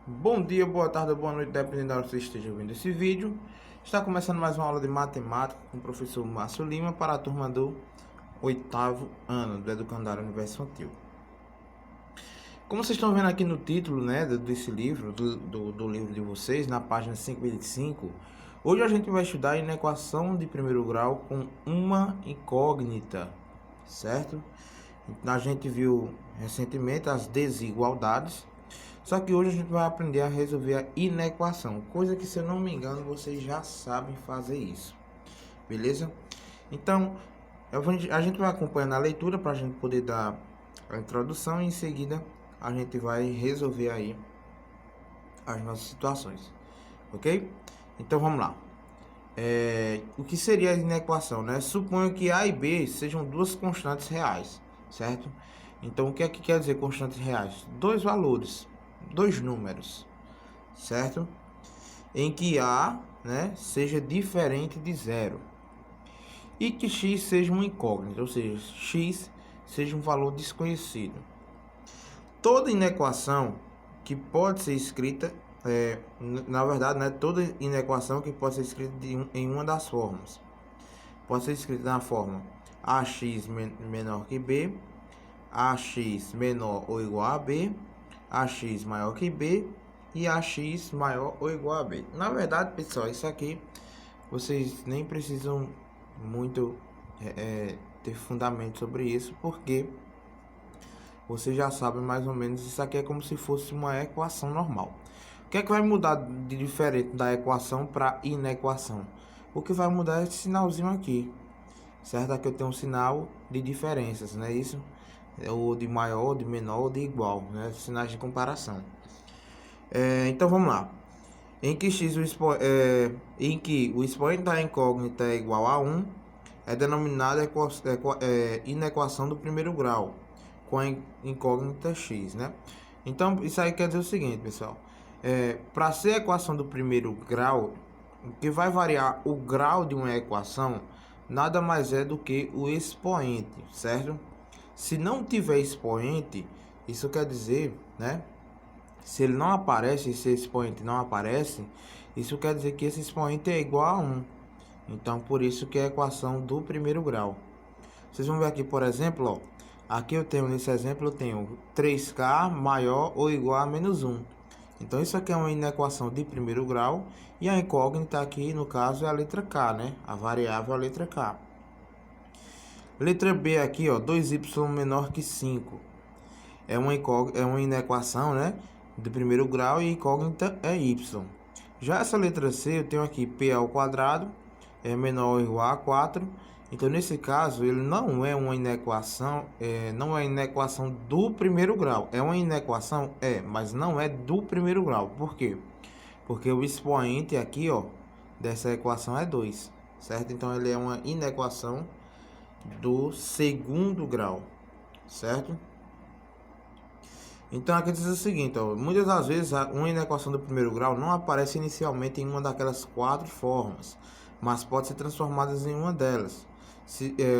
Bom dia, boa tarde, boa noite, dependendo da hora que você esteja vendo esse vídeo. Está começando mais uma aula de matemática com o professor Márcio Lima para a turma do oitavo ano do Educandário Universo Infantil. Como vocês estão vendo aqui no título, né, desse livro, do livro de vocês, na página 55, hoje a gente vai estudar a inequação de primeiro grau com uma incógnita, certo? A gente viu recentemente as desigualdades. Só que hoje a gente vai aprender a resolver a inequação, coisa que, se eu não me engano, vocês já sabem fazer isso, beleza? Então, a gente vai acompanhando a leitura para a gente poder dar a introdução e em seguida a gente vai resolver aí as nossas situações, ok? Então vamos lá. O que seria a inequação, né? Suponho que A e B sejam duas constantes reais, certo? Então o que é que quer dizer constantes reais? Dois valores, dois números, certo? Em que A, né, seja diferente de zero e que x seja uma incógnita, ou seja, x seja um valor desconhecido. Toda inequação que pode ser escrita, na verdade, né, toda inequação que pode ser escrita em uma das formas. Pode ser escrita na forma ax menor que b, ax menor ou igual a b, ax maior que b e ax maior ou igual a b. Na verdade, pessoal, isso aqui vocês nem precisam muito ter fundamento sobre isso, porque vocês já sabem mais ou menos. Isso aqui é como se fosse uma equação normal. O que é que vai mudar de diferente da equação para inequação? O que vai mudar é esse sinalzinho aqui, certo? Aqui eu tenho um sinal de diferenças, não é isso? Ou de maior, de menor, ou de igual, né? Sinais de comparação. Então vamos lá. Em que o expoente da incógnita é igual a 1, é denominada inequação do primeiro grau, com a incógnita x, né? Então isso aí quer dizer o seguinte, pessoal. Para ser a equação do primeiro grau, o que vai variar o grau de uma equação nada mais é do que o expoente, certo? Se não tiver expoente, isso quer dizer, né? Se ele não aparece, se esse expoente não aparece, isso quer dizer que esse expoente é igual a 1. Então, por isso que é a equação do primeiro grau. Vocês vão ver aqui, por exemplo, ó, aqui eu tenho, nesse exemplo, eu tenho 3k maior ou igual a menos 1. Então, isso aqui é uma inequação de primeiro grau. E a incógnita aqui, no caso, é a letra k, né? A variável é a letra k. Letra B aqui, ó, 2y menor que 5. É uma inequação, né, de primeiro grau e a incógnita é y. Já essa letra C, eu tenho aqui p ao quadrado é menor ou igual a 4. Então, nesse caso, ele não é uma inequação, não é inequação do primeiro grau. É uma inequação? Mas não é do primeiro grau. Por quê? Porque o expoente aqui, ó, dessa equação é 2, certo? Então, ele é uma inequação do segundo grau, certo? Então aqui diz o seguinte, ó, muitas das vezes uma inequação do primeiro grau não aparece inicialmente em uma daquelas quatro formas, mas pode ser transformada em uma delas,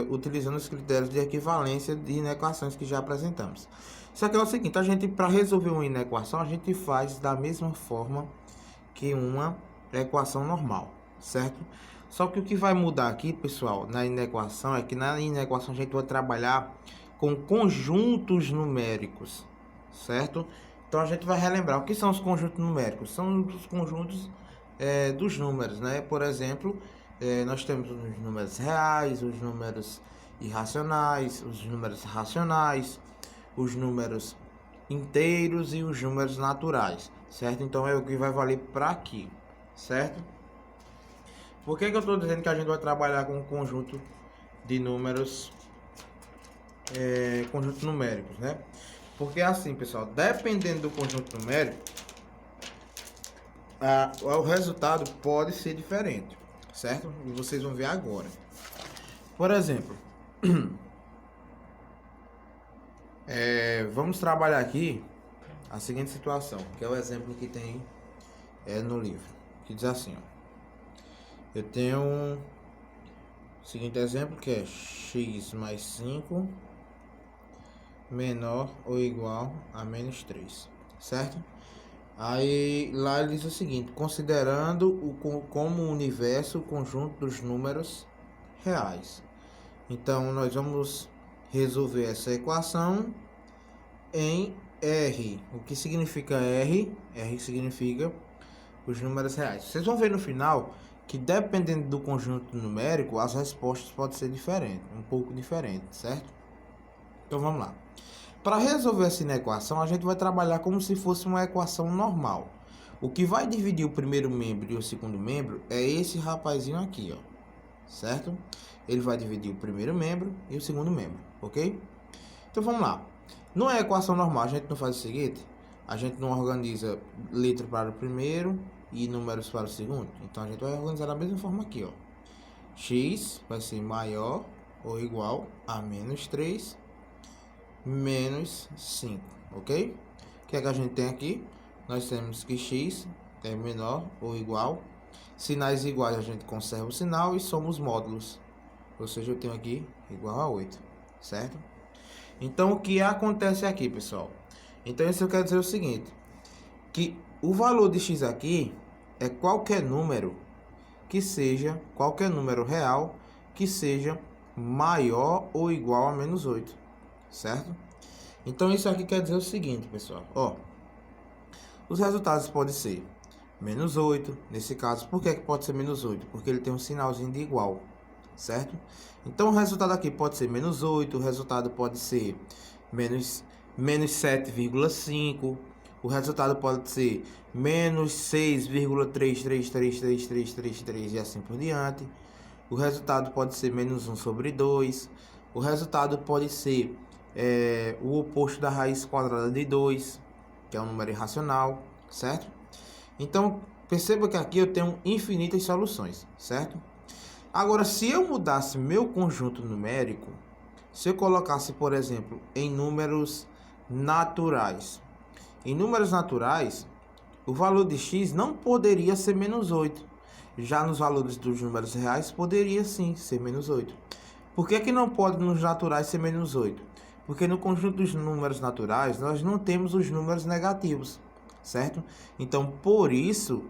utilizando os critérios de equivalência de inequações que já apresentamos. Isso aqui é o seguinte, a gente, para resolver uma inequação, a gente faz da mesma forma que uma equação normal, certo? Só que o que vai mudar aqui, pessoal, na inequação, é que na inequação a gente vai trabalhar com conjuntos numéricos, certo? Então a gente vai relembrar o que são os conjuntos numéricos. São os conjuntos dos números, né? Por exemplo, nós temos os números reais, os números irracionais, os números racionais, os números inteiros e os números naturais, certo? Então é o que vai valer para aqui, certo? Por que eu estou dizendo que a gente vai trabalhar com um conjunto de números, conjuntos numéricos, né? Porque assim, pessoal, dependendo do conjunto numérico, o resultado pode ser diferente, certo? E vocês vão ver agora. Por exemplo, vamos trabalhar aqui a seguinte situação, que é o exemplo que tem no livro, que diz assim, ó. Eu tenho o seguinte exemplo, que é x mais 5 menor ou igual a menos 3, certo? Aí lá ele diz o seguinte: considerando como o universo o conjunto dos números reais. Então nós vamos resolver essa equação em R. O que significa R? R significa os números reais. Vocês vão ver no final que dependendo do conjunto numérico, as respostas podem ser diferentes, um pouco diferentes, certo? Então vamos lá. Para resolver essa equação, a gente vai trabalhar como se fosse uma equação normal. O que vai dividir o primeiro membro e o segundo membro é esse rapazinho aqui, ó. Certo? Ele vai dividir o primeiro membro e o segundo membro, ok? Então vamos lá. Numa equação normal, a gente não faz o seguinte: a gente não organiza letra para o primeiro e números para o segundo. Então a gente vai organizar da mesma forma aqui, ó. X vai ser maior ou igual a menos 3 menos 5, ok? O que é que a gente tem aqui? Nós temos que x é menor ou igual. Sinais iguais a gente conserva o sinal e somos módulos. Ou seja, eu tenho aqui igual a 8, certo? Então, o que acontece aqui, pessoal? Então, isso quer dizer o seguinte, que o valor de x aqui é qualquer número real que seja maior ou igual a menos 8, certo? Então, isso aqui quer dizer o seguinte, pessoal, ó. Os resultados podem ser menos 8, nesse caso. Por que pode ser menos 8? Porque ele tem um sinalzinho de igual, certo? Então, o resultado aqui pode ser menos 8, o resultado pode ser menos 7,5, o resultado pode ser menos 6,333333 e assim por diante. O resultado pode ser menos 1 sobre 2. O resultado pode ser o oposto da raiz quadrada de 2, que é um número irracional, certo? Então, perceba que aqui eu tenho infinitas soluções, certo? Agora, se eu mudasse meu conjunto numérico, se eu colocasse, por exemplo, em números naturais. Em números naturais, o valor de x não poderia ser menos 8. Já nos valores dos números reais, poderia sim ser menos 8. Por que não pode nos naturais ser menos 8? Porque no conjunto dos números naturais, nós não temos os números negativos, certo? Então, por isso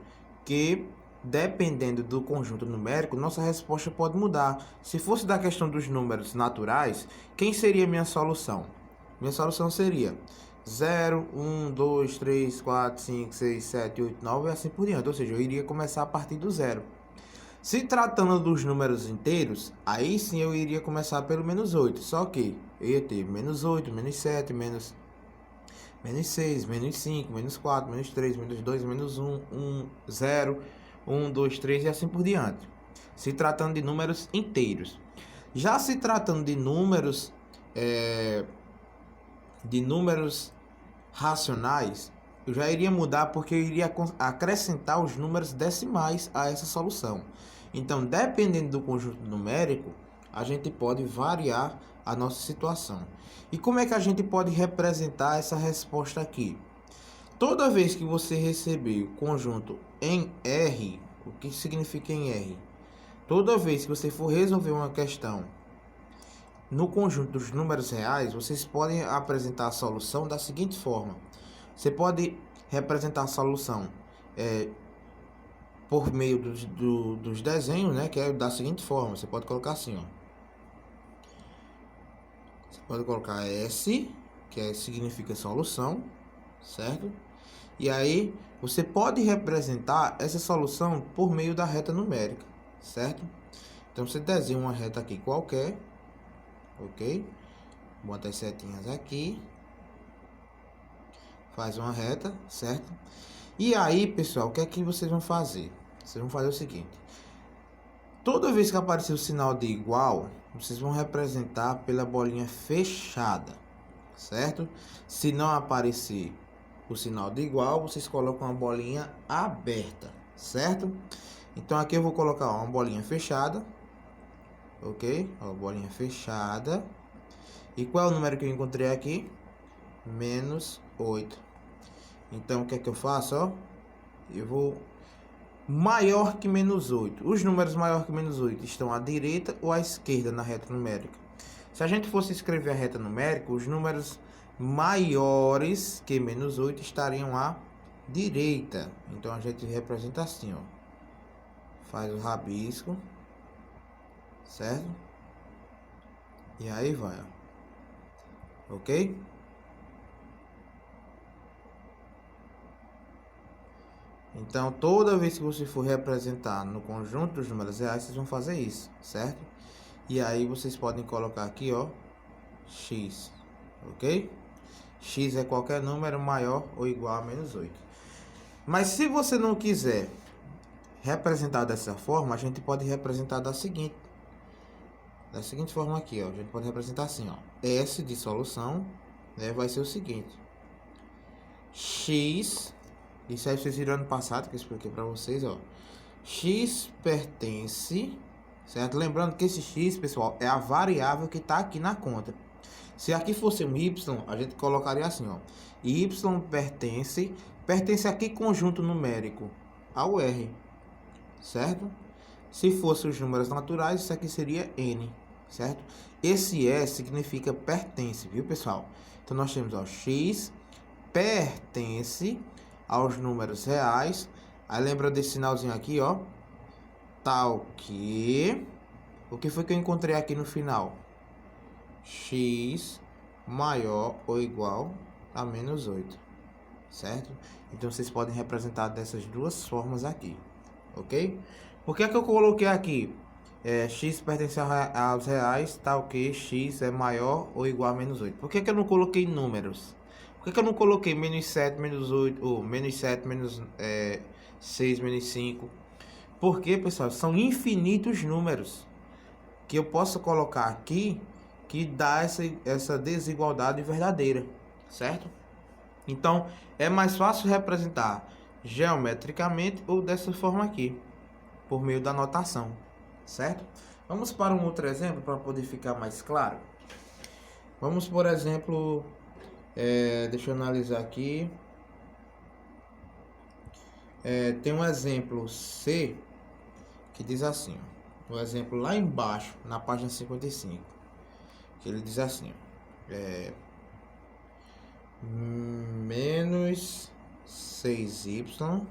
que, dependendo do conjunto numérico, nossa resposta pode mudar. Se fosse da questão dos números naturais, quem seria minha solução? Minha solução seria 0, 1, 2, 3, 4, 5, 6, 7, 8, 9 e assim por diante. Ou seja, eu iria começar a partir do zero. Se tratando dos números inteiros, aí sim eu iria começar pelo menos 8. Só que eu ia ter menos 8, menos 7, menos 6, menos 5, menos 4, menos 3, menos 2, menos 1, 0, 1, 2, 3 e assim por diante. Se tratando de números inteiros. Já se tratando de números racionais, eu já iria mudar porque eu iria acrescentar os números decimais a essa solução. Então, dependendo do conjunto numérico, a gente pode variar a nossa situação. E como é que a gente pode representar essa resposta aqui? Toda vez que você receber o conjunto em R, o que significa em R? Toda vez que você for resolver uma questão no conjunto dos números reais, vocês podem apresentar a solução da seguinte forma. Você pode representar a solução por meio dos desenhos, né? Que é da seguinte forma. Você pode colocar assim, ó. Você pode colocar S, que significa solução, certo? E aí, você pode representar essa solução por meio da reta numérica, certo? Então, você desenha uma reta aqui qualquer, ok? Bota as setinhas aqui. Faz uma reta, certo? E aí, pessoal, o que é que vocês vão fazer? Vocês vão fazer o seguinte. Toda vez que aparecer o sinal de igual, vocês vão representar pela bolinha fechada, certo? Se não aparecer o sinal de igual, vocês colocam uma bolinha aberta, certo? Então aqui eu vou colocar uma bolinha fechada, ok? Ó, bolinha fechada. E qual é o número que eu encontrei aqui? Menos 8. Então o que é que eu faço, ó? Eu vou maior que menos 8. Os números maior que menos 8 estão à direita ou à esquerda na reta numérica? Se a gente fosse escrever a reta numérica, os números maiores que menos 8 estariam à direita. Então a gente representa assim, ó. Faz o rabisco, certo? E aí vai, ó. Ok? Então, toda vez que você for representar no conjunto dos números reais, vocês vão fazer isso, certo? E aí vocês podem colocar aqui, ó, x, ok? X é qualquer número maior ou igual a menos 8. Mas se você não quiser representar dessa forma, a gente pode representar da seguinte forma aqui, ó. A gente pode representar assim, ó. S de solução, né, vai ser o seguinte. X, isso aí vocês viram ano passado que eu expliquei para vocês, ó. X pertence, certo? Lembrando que esse x, pessoal, é a variável que está aqui na conta. Se aqui fosse um y, a gente colocaria assim, ó. Y pertence a que conjunto numérico? Ao R, certo? Se fosse os números naturais, isso aqui seria n, certo? Esse S significa pertence, viu, pessoal? Então, nós temos, ó, x pertence aos números reais. Aí, lembra desse sinalzinho aqui, ó? Tal que... O que foi que eu encontrei aqui no final? X maior ou igual a menos 8, certo? Então, vocês podem representar dessas duas formas aqui, ok? Por que que eu coloquei aqui? X pertence aos reais, tal que x é maior ou igual a menos 8. Por que que eu não coloquei números? Por que que eu não coloquei menos 7, menos 8, ou menos 7, menos 6, menos 5? Porque, pessoal, são infinitos números que eu posso colocar aqui que dá essa desigualdade verdadeira, certo? Então, é mais fácil representar geometricamente ou dessa forma aqui, por meio da notação, certo? Vamos para um outro exemplo para poder ficar mais claro. Vamos, por exemplo, deixa eu analisar aqui. Tem um exemplo C que diz assim, ó, o exemplo lá embaixo, na página 55, que ele diz assim, ó, menos 6y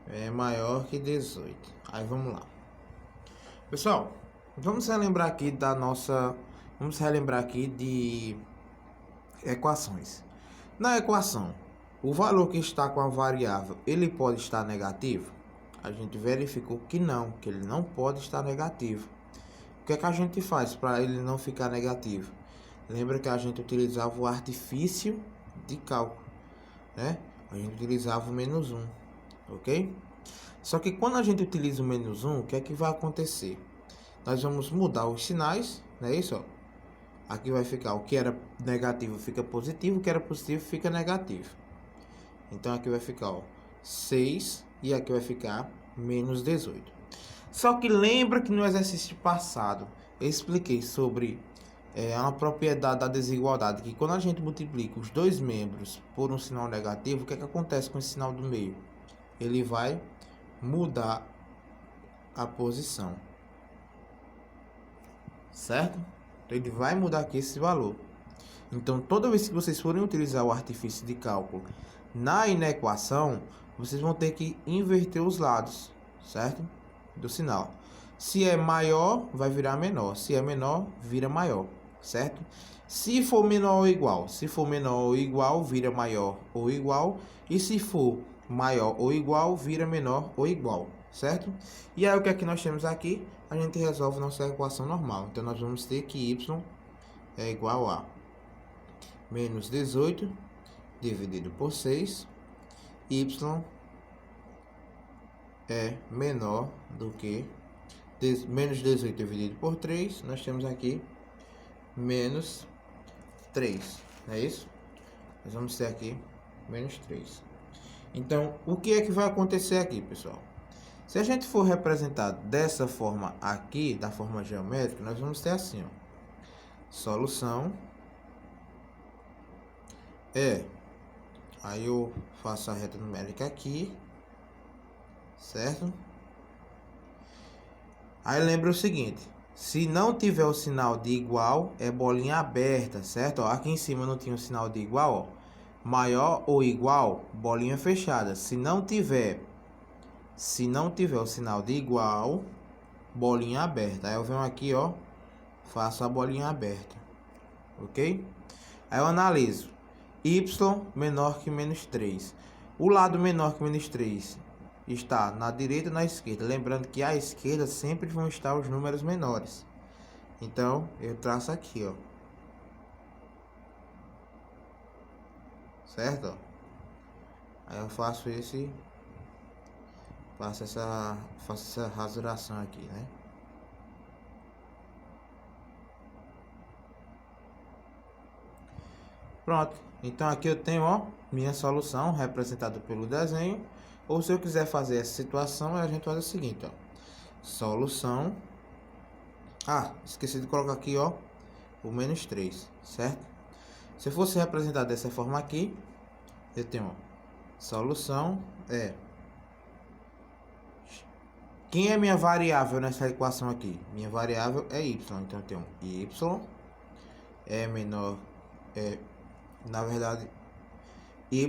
é maior que 18. Aí vamos lá. Pessoal, vamos relembrar aqui de equações. Na equação, o valor que está com a variável, ele pode estar negativo? A gente verificou que não, que ele não pode estar negativo. O que é que a gente faz para ele não ficar negativo? Lembra que a gente utilizava o artifício de cálculo, né? A gente utilizava o menos 1, ok? Só que quando a gente utiliza o menos 1, o que é que vai acontecer? Nós vamos mudar os sinais, não é isso? Ó? Aqui vai ficar, o que era negativo fica positivo, o que era positivo fica negativo. Então aqui vai ficar, ó, 6 e aqui vai ficar menos 18. Só que lembra que no exercício passado eu expliquei sobre uma propriedade da desigualdade, que quando a gente multiplica os dois membros por um sinal negativo, o que é que acontece com esse sinal do meio? Ele vai mudar a posição, certo? Então ele vai mudar aqui esse valor. Então toda vez que vocês forem utilizar o artifício de cálculo na inequação, vocês vão ter que inverter os lados, certo? Do sinal. Se é maior, vai virar menor. Se é menor, vira maior, certo? Se for menor ou igual, vira maior ou igual. E se for maior ou igual, vira menor ou igual, certo? E aí o que é que nós temos aqui? A gente resolve nossa equação normal. Então nós vamos ter que y é igual a menos 18 dividido por 6, y é menor do que menos 18 dividido por 3, nós temos aqui menos 3, não é isso? Nós vamos ter aqui menos 3. Então, o que é que vai acontecer aqui, pessoal? Se a gente for representar dessa forma aqui, da forma geométrica, nós vamos ter assim, ó, solução aí eu faço a reta numérica aqui, certo? Aí lembra o seguinte, se não tiver o sinal de igual, é bolinha aberta, certo? Ó, aqui em cima não tinha o sinal de igual, ó. maior ou igual, bolinha fechada. Se não tiver o sinal de igual, bolinha aberta. Aí eu venho aqui, ó, faço a bolinha aberta, ok? Aí eu analiso y menor que menos 3. O lado menor que menos 3 está na direita ou na esquerda. Lembrando que à esquerda sempre vão estar os números menores. Então, eu traço aqui, ó. Certo? Ó. Aí eu faço essa rasuração aqui, né? Pronto. Então aqui eu tenho, ó, minha solução representada pelo desenho. Ou se eu quiser fazer essa situação, a gente faz o seguinte, ó. Solução. Ah, esqueci de colocar aqui, ó, o menos 3, certo? Se fosse representar dessa forma aqui, eu tenho, ó, solução é... Quem é minha variável nessa equação aqui? Minha variável é y, então eu tenho y é menor... na verdade, y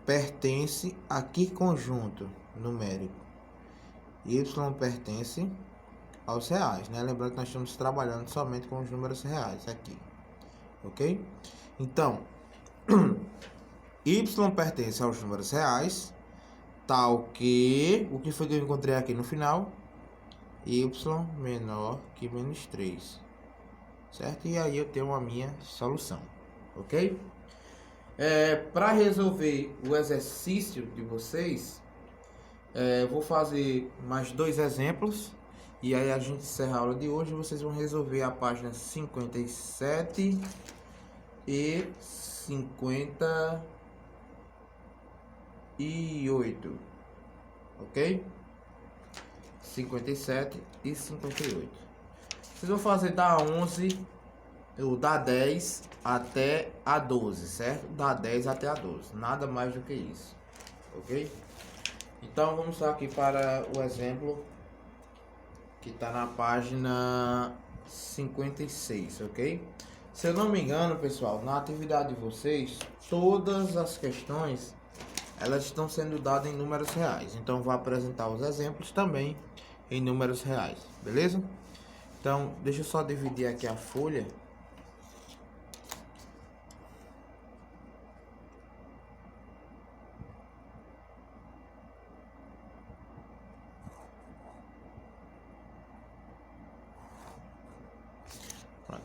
pertence a que conjunto numérico? Y pertence aos reais, né? Lembrando que nós estamos trabalhando somente com os números reais aqui, ok? Então, y pertence aos números reais, tal que... O que foi que eu encontrei aqui no final? Y menor que menos 3, certo? E aí eu tenho a minha solução, ok? Para resolver o exercício de vocês, vou fazer mais 2 exemplos. E aí a gente encerra a aula de hoje. Vocês vão resolver a página 57 e 58. Ok? 57 e 58. Vocês vão fazer da 11... ou da 10 até a 12, certo? Da 10 até a 12, nada mais do que isso, ok? Então vamos aqui para o exemplo que está na página 56, ok? Se eu não me engano, pessoal, na atividade de vocês, todas as questões, elas estão sendo dadas em números reais. Então vou apresentar os exemplos também em números reais, beleza? Então, deixa eu só dividir aqui a folha.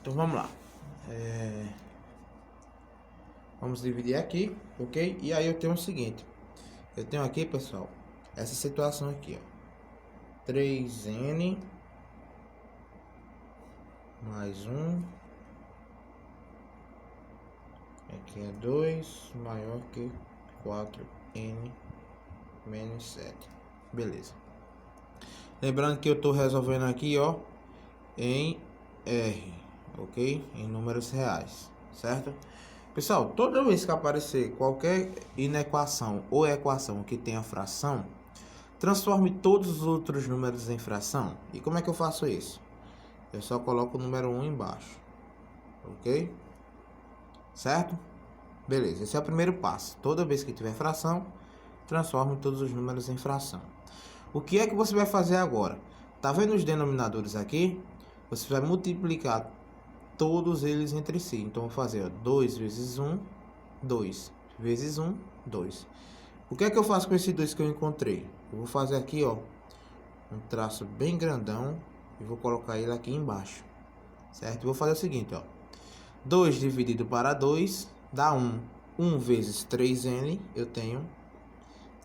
Então vamos lá. Vamos dividir aqui, ok? E aí eu tenho o seguinte. Eu tenho aqui, pessoal, essa situação aqui, ó. 3n mais 1. Aqui é 2 maior que 4n menos 7. Beleza. Lembrando que eu estou resolvendo aqui, ó, em R, ok? Em números reais, certo? Pessoal, toda vez que aparecer qualquer inequação ou equação que tenha fração, transforme todos os outros números em fração. E como é que eu faço isso? Eu só coloco o número 1 embaixo, ok? Certo? Beleza, esse é o primeiro passo. Toda vez que tiver fração, transforme todos os números em fração. O que é que você vai fazer agora? Tá vendo os denominadores aqui? Você vai multiplicar todos eles entre si. Então, vou fazer, ó, 2 vezes 1, 2 vezes 1, 2. O que é que eu faço com esse 2 que eu encontrei? Eu vou fazer aqui, ó, um traço bem grandão e vou colocar ele aqui embaixo, certo? Vou fazer o seguinte, ó. 2 dividido para 2 dá 1. 1 vezes 3n, eu tenho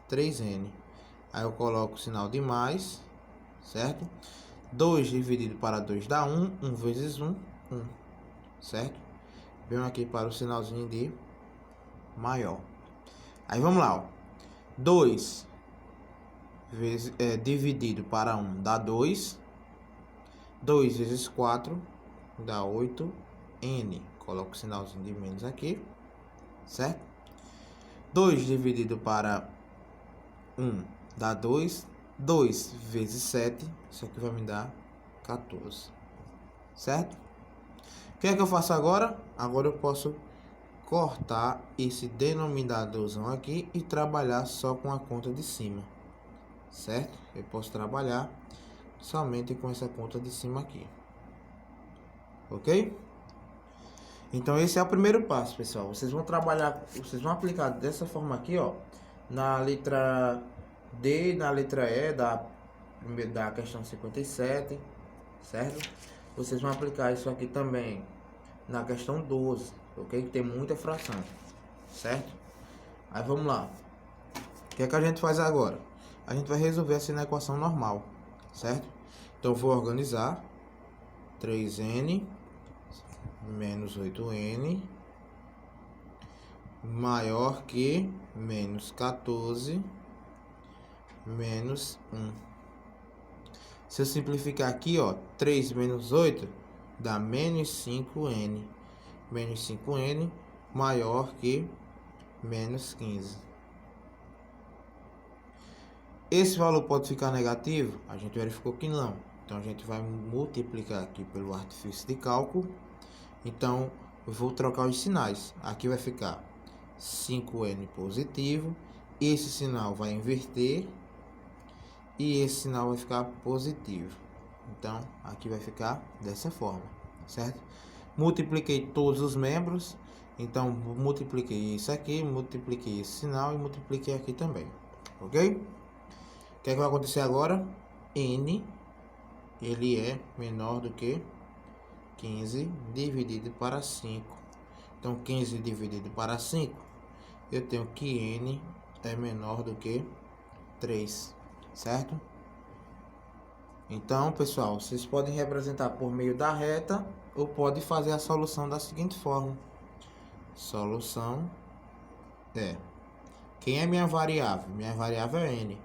3n. Aí eu coloco o sinal de mais, certo? 2 dividido para 2 dá 1. 1 vezes 1, 1. Certo? Venho aqui para o sinalzinho de maior. Aí vamos lá, ó. 2 vezes, dividido para 1 dá 2. 2 vezes 4 dá 8n. Coloco o sinalzinho de menos aqui, certo? 2 dividido para 1 dá 2. 2 vezes 7, isso aqui vai me dar 14, certo? O que é que eu faço agora? Agora eu posso cortar esse denominadorzão aqui e trabalhar só com a conta de cima, certo? Eu posso trabalhar somente com essa conta de cima aqui, ok? Então esse é o primeiro passo, pessoal. Vocês vão trabalhar, vocês vão aplicar dessa forma aqui, ó, na letra D, na letra E da questão 57, certo? Vocês vão aplicar isso aqui também na questão 12, ok? Que tem muita fração, certo? Aí vamos lá. O que é que a gente faz agora? A gente vai resolver essa na equação normal, certo? Então eu vou organizar 3n menos 8n maior que menos 14 menos 1. Se eu simplificar aqui, ó, 3 menos 8 dá menos 5n. Menos 5n maior que menos 15. Esse valor pode ficar negativo? A gente verificou que não. Então a gente vai multiplicar aqui pelo artifício de cálculo. Então eu vou trocar os sinais. Aqui vai ficar 5n positivo. Esse sinal vai inverter. E esse sinal vai ficar positivo. Então aqui vai ficar dessa forma, certo? Multipliquei todos os membros. Então multipliquei isso aqui, multipliquei esse sinal e multipliquei aqui também, ok? O que é que vai acontecer agora? N, ele é menor do que 15 dividido para 5. Então 15 dividido para 5, eu tenho que N é menor do que 3, certo? Então, pessoal, vocês podem representar por meio da reta ou pode fazer a solução da seguinte forma. Solução é... Quem é minha variável? Minha variável é N.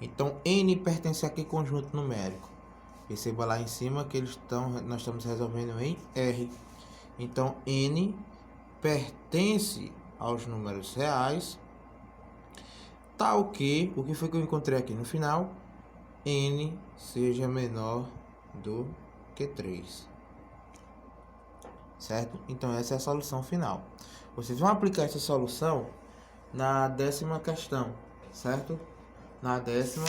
Então, N pertence a que conjunto numérico? Perceba lá em cima que nós estamos resolvendo em R. Então, N pertence aos números reais, tal que, o que foi que eu encontrei aqui no final? N seja menor do que 3. Certo? Então, essa é a solução final. Vocês vão aplicar essa solução na 10ª questão, certo? Na 10ª,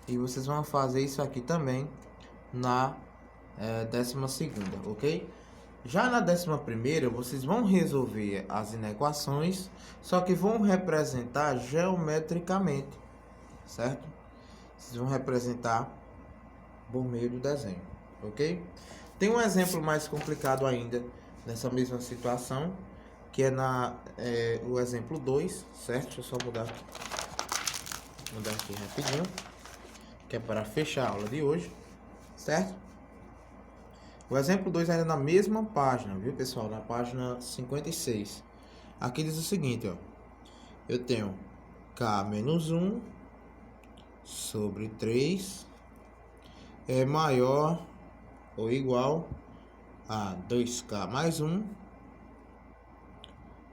e vocês vão fazer isso aqui também na 12ª, ok? Já na 11ª, vocês vão resolver as inequações, só que vão representar geometricamente, certo? Vocês vão representar por meio do desenho, ok? Tem um exemplo mais complicado ainda nessa mesma situação, que é o exemplo 2, certo? Deixa eu só mudar aqui rapidinho, que é para fechar a aula de hoje, certo? O exemplo 2 ainda na mesma página, viu, pessoal? Na página 56. Aqui diz o seguinte, ó. Eu tenho K menos 1 sobre 3 é maior ou igual a 2K mais 1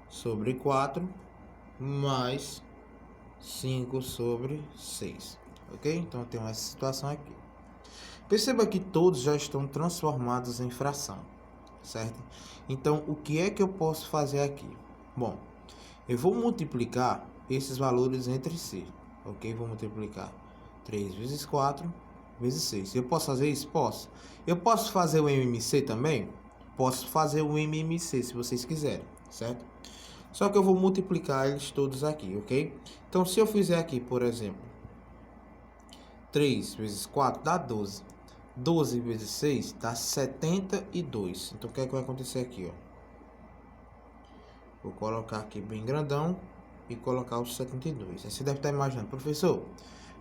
sobre 4 mais 5 sobre 6. Ok? Então, eu tenho essa situação aqui. Perceba que todos já estão transformados em fração, certo? Então, o que é que eu posso fazer aqui? Bom, eu vou multiplicar esses valores entre si, ok? Vou multiplicar 3 vezes 4 vezes 6. Eu posso fazer isso? Posso. Eu posso fazer o MMC também? Posso fazer o MMC se vocês quiserem, certo? Só que eu vou multiplicar eles todos aqui, ok? Então, se eu fizer aqui, por exemplo, 3 vezes 4 dá 12. 12 vezes 6 dá 72. Então, o que é que vai acontecer aqui, ó? Vou colocar aqui bem grandão e colocar os 72. Aí você deve estar imaginando, professor,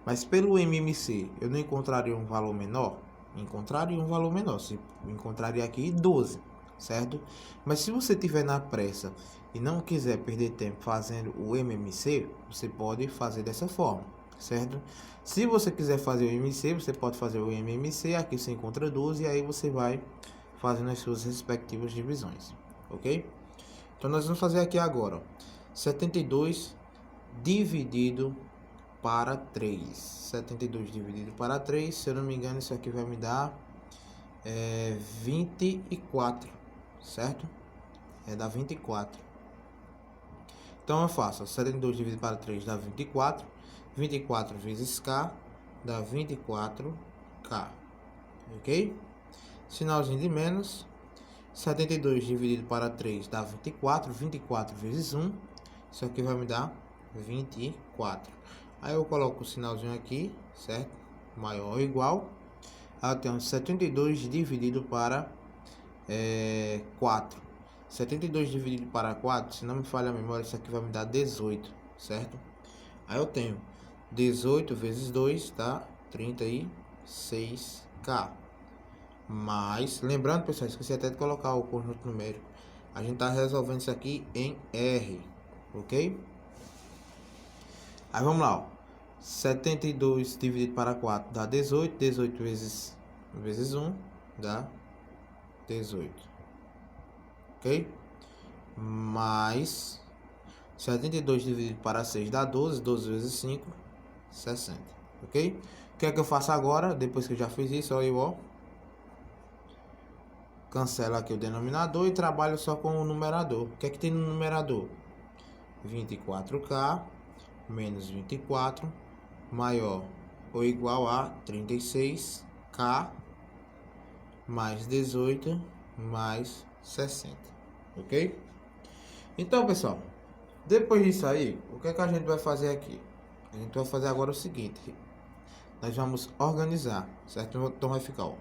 mas pelo MMC eu não encontraria um valor menor? Encontraria um valor menor. Se encontraria aqui 12, certo? Mas se você tiver na pressa e não quiser perder tempo fazendo o MMC, você pode fazer dessa forma, certo? Se você quiser fazer o MMC, você pode fazer o MMC, aqui você encontra 12 e aí você vai fazendo as suas respectivas divisões, ok? Então nós vamos fazer aqui agora, ó, 72 dividido para 3. 72 dividido para 3, se eu não me engano, isso aqui vai me dar 24, certo? Dá 24. Então eu faço 72 dividido para 3 dá 24. 24 vezes K dá 24K. Ok? Sinalzinho de menos. 72 dividido para 3 dá 24. 24 vezes 1. Isso aqui vai me dar 24. Aí eu coloco o sinalzinho aqui, certo? Maior ou igual. Aí eu tenho 72 dividido para 4. 72 dividido para 4, se não me falha a memória, isso aqui vai me dar 18, certo? Aí eu tenho 18 vezes 2, tá? 36K. Mas, lembrando, pessoal, esqueci até de colocar o conjunto numérico. A gente tá resolvendo isso aqui em R, ok? Aí vamos lá, ó. 72 dividido para 4 dá 18. 18 vezes 1 dá 18. Ok? Mais 72 dividido para 6 dá 12. 12 vezes 5, 60. Ok? O que é que eu faço agora? Depois que eu já fiz isso, ó, eu, ó, cancelo aqui o denominador e trabalho só com o numerador. O que é que tem no numerador? 24K menos 24 maior ou igual a 36K mais 18 mais 60. Ok? Então, pessoal, depois disso aí, o que é que a gente vai fazer aqui? A gente vai fazer agora o seguinte. Nós vamos organizar, certo? Então vai ficar, ó,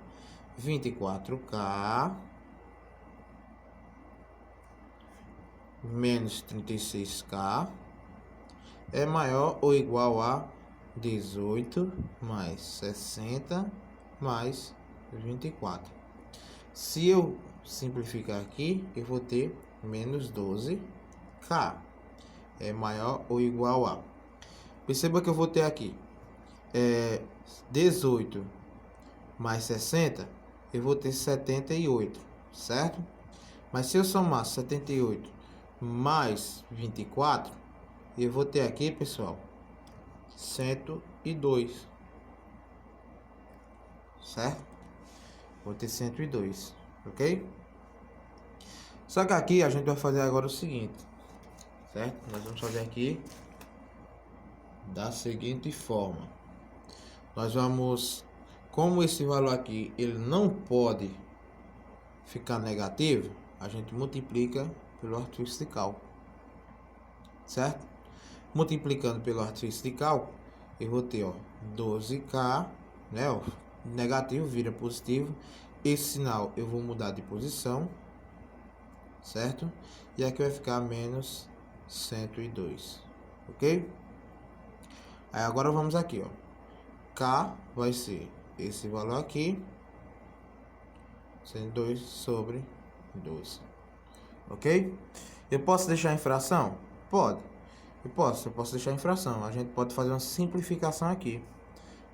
24K menos 36K é maior ou igual a 18 mais 60 mais 24. Se eu simplificar aqui, eu vou ter menos 12K é maior ou igual a... Perceba que eu vou ter aqui 18 mais 60, eu vou ter 78, certo? Mas se eu somar 78 mais 24, eu vou ter aqui, pessoal, 102, certo? Vou ter 102, ok? Só que aqui a gente vai fazer agora o seguinte, certo? Nós vamos fazer aqui da seguinte forma. Nós vamos, como esse valor aqui ele não pode ficar negativo, a gente multiplica pelo artifício de cálculo, certo? Multiplicando pelo artifício de cálculo, eu vou ter, ó, 12K, né, ó, negativo vira positivo. Esse sinal eu vou mudar de posição, certo? E aqui vai ficar menos 102, ok? Aí agora vamos aqui, ó. K vai ser esse valor aqui, 102 sobre 12, ok? Eu posso deixar em fração? Pode. Eu posso deixar em fração. A gente pode fazer uma simplificação aqui.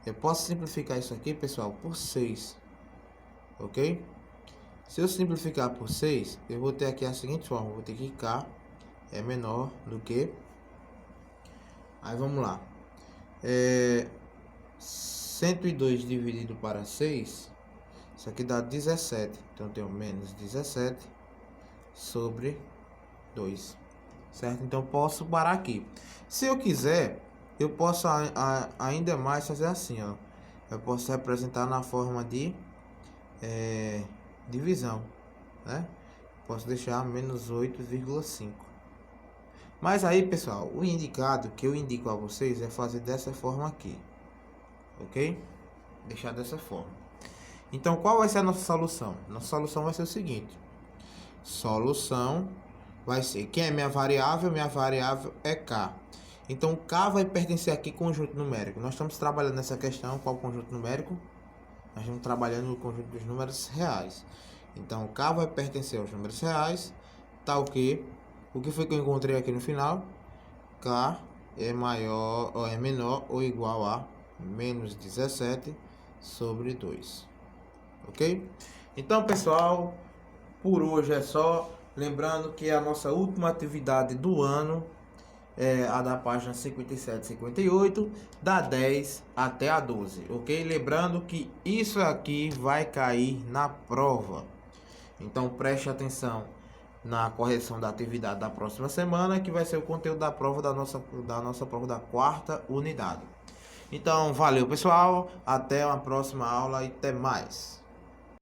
Eu posso simplificar isso aqui, pessoal, por 6, ok? Se eu simplificar por 6, eu vou ter aqui a seguinte forma. Eu vou ter que K é menor do que... Aí vamos lá. 102 dividido para 6, isso aqui dá 17. Então eu tenho menos 17 sobre 2, certo? Então posso parar aqui. Se eu quiser, eu posso ainda mais fazer assim, ó. Eu posso representar na forma de divisão, né? Posso deixar menos 8,5. Mas aí, pessoal, o indicado que eu indico a vocês é fazer dessa forma aqui, ok? Deixar dessa forma. Então, qual vai ser a nossa solução? Nossa solução vai ser o seguinte. Solução vai ser, quem é minha variável? Minha variável é K. Então, K vai pertencer aqui conjunto numérico. Nós estamos trabalhando nessa questão, qual conjunto numérico? Nós estamos trabalhando no conjunto dos números reais. Então, K vai pertencer aos números reais, tal que... O que foi que eu encontrei aqui no final? K é maior, ou é menor ou igual a menos 17 sobre 2. Ok? Então, pessoal, por hoje é só. Lembrando que a nossa última atividade do ano é a da página 57 e 58, da 10 até a 12. Ok? Lembrando que isso aqui vai cair na prova. Então, preste atenção na correção da atividade da próxima semana, que vai ser o conteúdo da prova da nossa prova da quarta unidade. Então, valeu pessoal, até uma próxima aula e até mais.